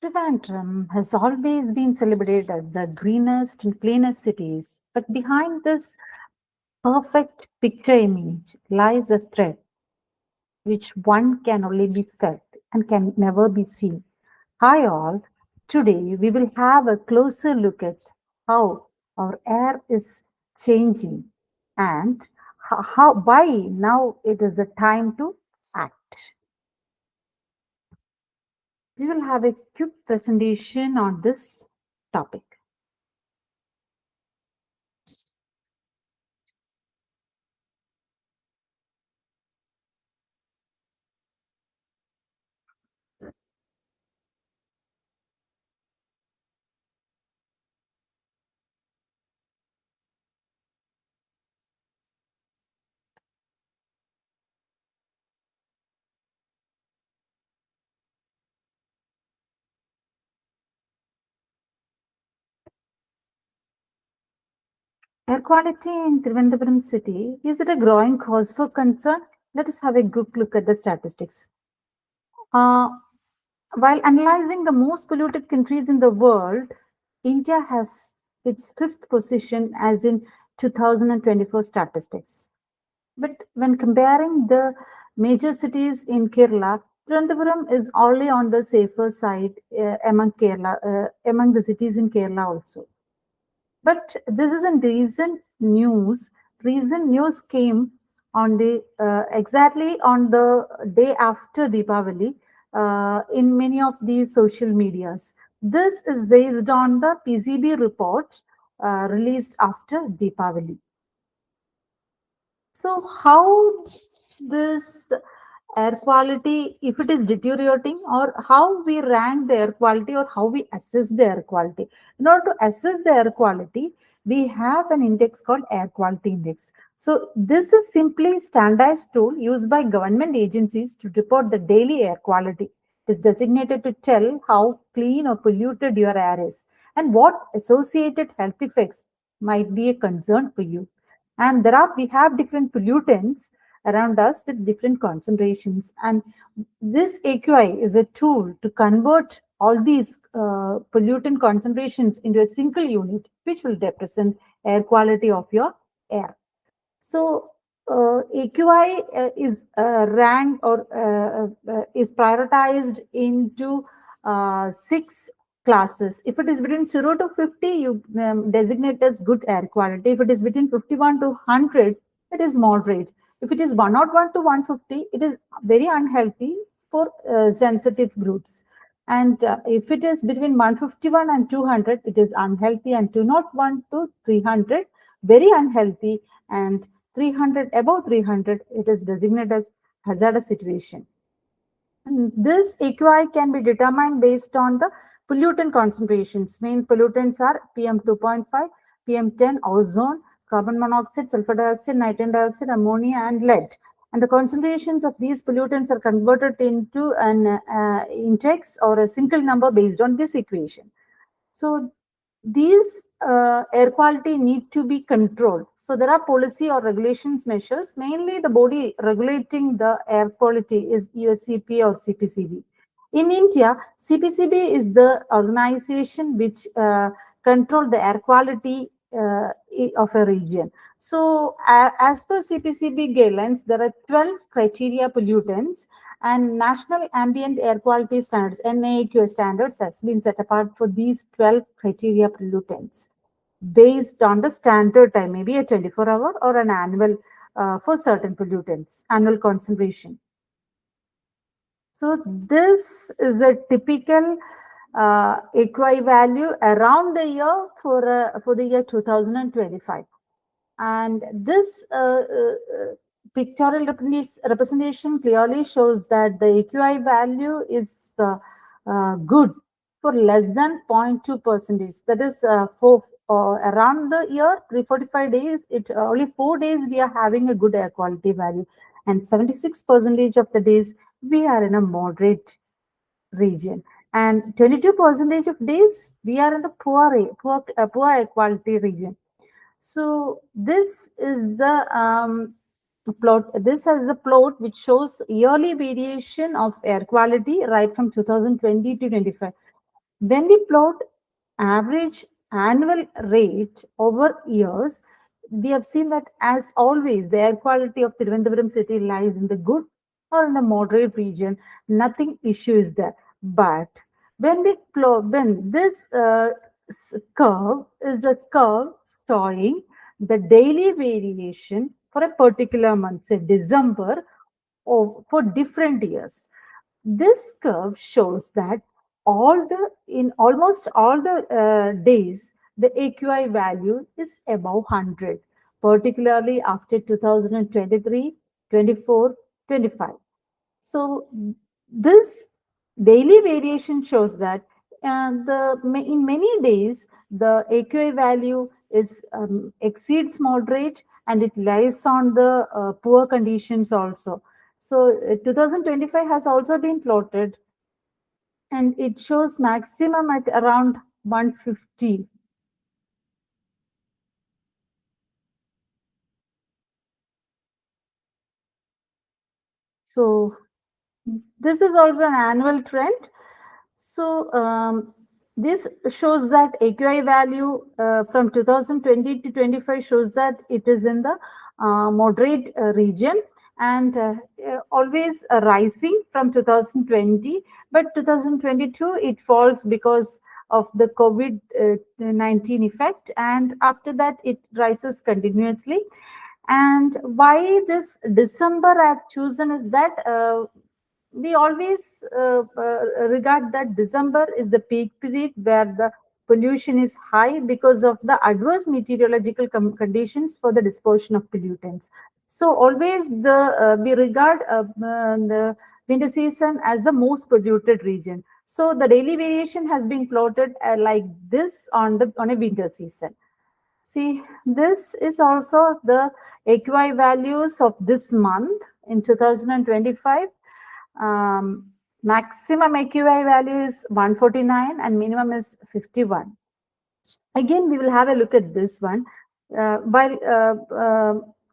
Trivandrum has always been celebrated as the greenest and cleanest cities, but behind this perfect picture image lies a thread which one can only be felt and can never be seen. Hi all, today we will have a closer look at how our air is changing and why now it is the time to act. We will have a quick presentation on this topic. Air quality in Trivandrum city, is it a growing cause for concern? Let us have a good look at the statistics. Uh, while analyzing the most polluted countries in the world, India has its fifth position as in 2024 statistics. But when comparing the major cities in Kerala, Trivandrum is only on the safer side among the cities in Kerala also. But this isn't recent news. Recent news came on the exactly on the day after Deepavali in many of these social medias. This is based on the PCB report released after Deepavali. So, how this air quality, if it is deteriorating, or how we rank the air quality, or how we assess the air quality? In order to assess the air quality, we have an index called air quality index. So, this is simply standardized tool used by government agencies to report the daily air quality. It is designated to tell how clean or polluted your air is and what associated health effects might be a concern for you. And we have different pollutants around us with different concentrations, and this AQI is a tool to convert all these pollutant concentrations into a single unit which will represent air quality of your air. So AQI is ranked or is prioritized into six classes. If it is between 0 to 50, you designate as good air quality. If it is between 51 to 100, it is moderate. If it is 101 to 150, it is very unhealthy for sensitive groups. And if it is between 151 and 200, it is unhealthy, and 201 to 300, very unhealthy, and 300 above 300, it is designated as hazardous situation. And this AQI can be determined based on the pollutant concentrations. Main pollutants are PM 2.5, PM 10, ozone, carbon monoxide, sulfur dioxide, nitrogen dioxide, ammonia, and lead. And the concentrations of these pollutants are converted into an index or a single number based on this equation. So these air quality need to be controlled. So there are policy or regulations measures. Mainly the body regulating the air quality is USCP or CPCB. In India, CPCB is the organization which control the air quality of a region. So as per CPCB guidelines, there are 12 criteria pollutants, and National Ambient Air Quality Standards, NAAQS standards, has been set apart for these 12 criteria pollutants based on the standard time, maybe a 24-hour or an annual for certain pollutants, annual concentration. So this is a typical AQI value around the year for the year 2025. And this pictorial representation clearly shows that the AQI value is good for less than 0.2 percentage. That is for around the year 345 days. It only 4 days we are having a good air quality value, and 76% of the days we are in a moderate region, and 22% of days we are in the poor air quality region. So this is the plot. This is the plot which shows yearly variation of air quality right from 2020 to 25. When we plot average annual rate over years, we have seen that as always, the air quality of Trivandrum city lies in the good or in the moderate region. Nothing issue is there. But when this curve is a curve showing the daily variation for a particular month, say December, or for different years. This curve shows that all the in almost all the days the AQI value is above 100, particularly after 2023, 24, 25. So this daily variation shows that in many days the AQI value is exceeds moderate and it lies on the poor conditions also. So 2025 has also been plotted and it shows maximum at around 150. So this is also an annual trend. So this shows that AQI value from 2020 to 25 shows that it is in the moderate region and always rising from 2020, but 2022 it falls because of the COVID-19 effect, and after that it rises continuously. And why this December I've chosen is that we always regard that December is the peak period where the pollution is high because of the adverse meteorological conditions for the dispersion of pollutants. So always we regard the winter season as the most polluted region. So the daily variation has been plotted like this on a winter season. See, this is also the AQI values of this month in 2025. Maximum AQI value is 149 and minimum is 51. Again, we will have a look at this one. By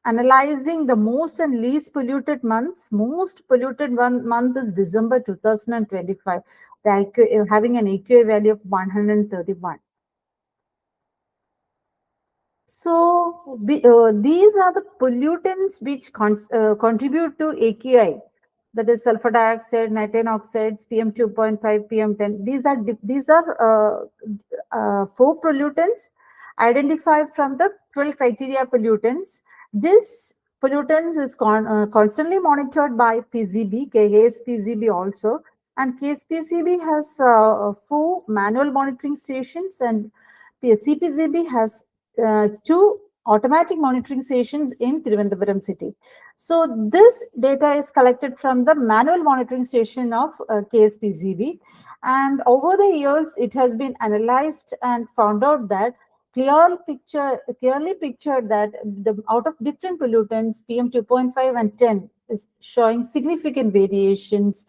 analyzing the most and least polluted months, most polluted one month is December 2025, having an AQI value of 131. So these are the pollutants which contribute to AQI, that is sulfur dioxide, nitrogen oxides, PM 2.5, PM 10. These are four pollutants identified from the 12 criteria pollutants. This pollutants is constantly monitored by PCB, KSPCB also, and KSPCB has four manual monitoring stations, and CPCB has two automatic monitoring stations in Thiruvananthapuram city. So this data is collected from the manual monitoring station of KSPCB, and over the years it has been analyzed and found out that clearly pictured that out of different pollutants, PM 2.5 and 10 is showing significant variations,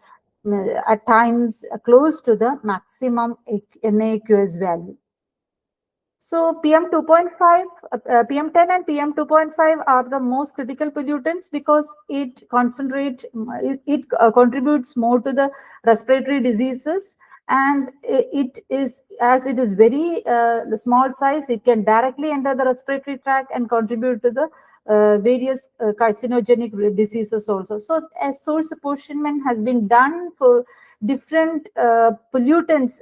at times close to the maximum NAQS value. So PM 2.5, PM 10 and PM 2.5 are the most critical pollutants because it contributes more to the respiratory diseases, and it is, as it is very small size, it can directly enter the respiratory tract and contribute to the various carcinogenic diseases also. So a source apportionment has been done for different pollutants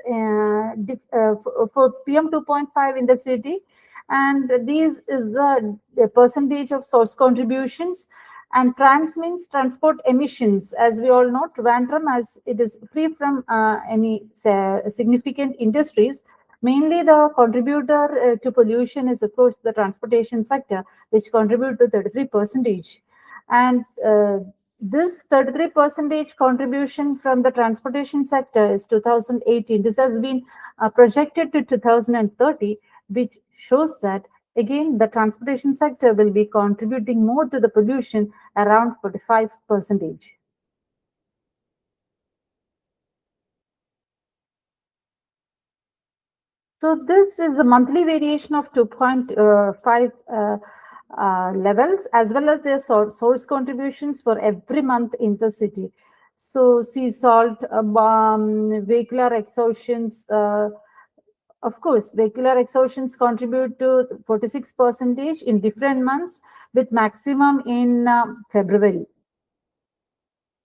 for PM 2.5 in the city, and these is the percentage of source contributions. And trans means transport emissions. As we all know, Trivandrum, as it is free from any significant industries, mainly the contributor to pollution is of course the transportation sector, which contribute to 33%. And this 33% contribution from the transportation sector is 2018. This has been projected to 2030, which shows that again the transportation sector will be contributing more to the pollution, around 45%. So this is a monthly variation of 2.5 levels, as well as their source contributions for every month in the city. So sea salt, vehicular exhaustions, of course, vehicular exhaustions contribute to 46% in different months with maximum in February.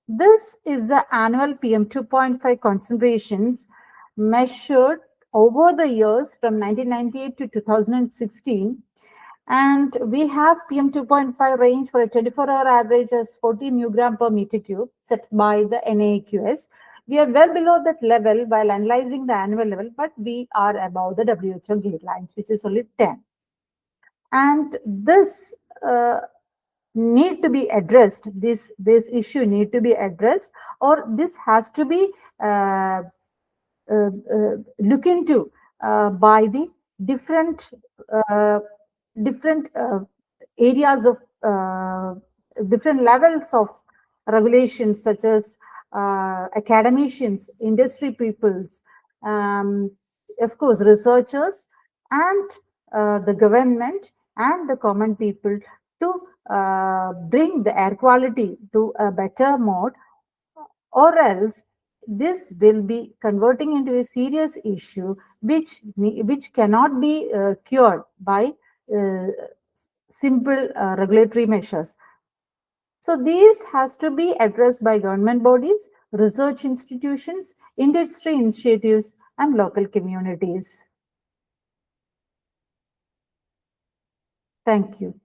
This is the annual PM2.5 concentrations measured over the years from 1998 to 2016. And we have PM2.5 range for a 24-hour average as 40 μg per meter cube set by the NAQS. We are well below that level while analyzing the annual level, but we are above the WHO guidelines, which is only 10. And this need to be addressed. This issue need to be addressed, or this has to be looked into by the different uh, different areas of different levels of regulations, such as academicians, industry peoples, um, of course, researchers, and the government and the common people to bring the air quality to a better mode, or else this will be converting into a serious issue which cannot be cured by uh, simple regulatory measures. So these has to be addressed by government bodies, research institutions, industry initiatives, and local communities. Thank you.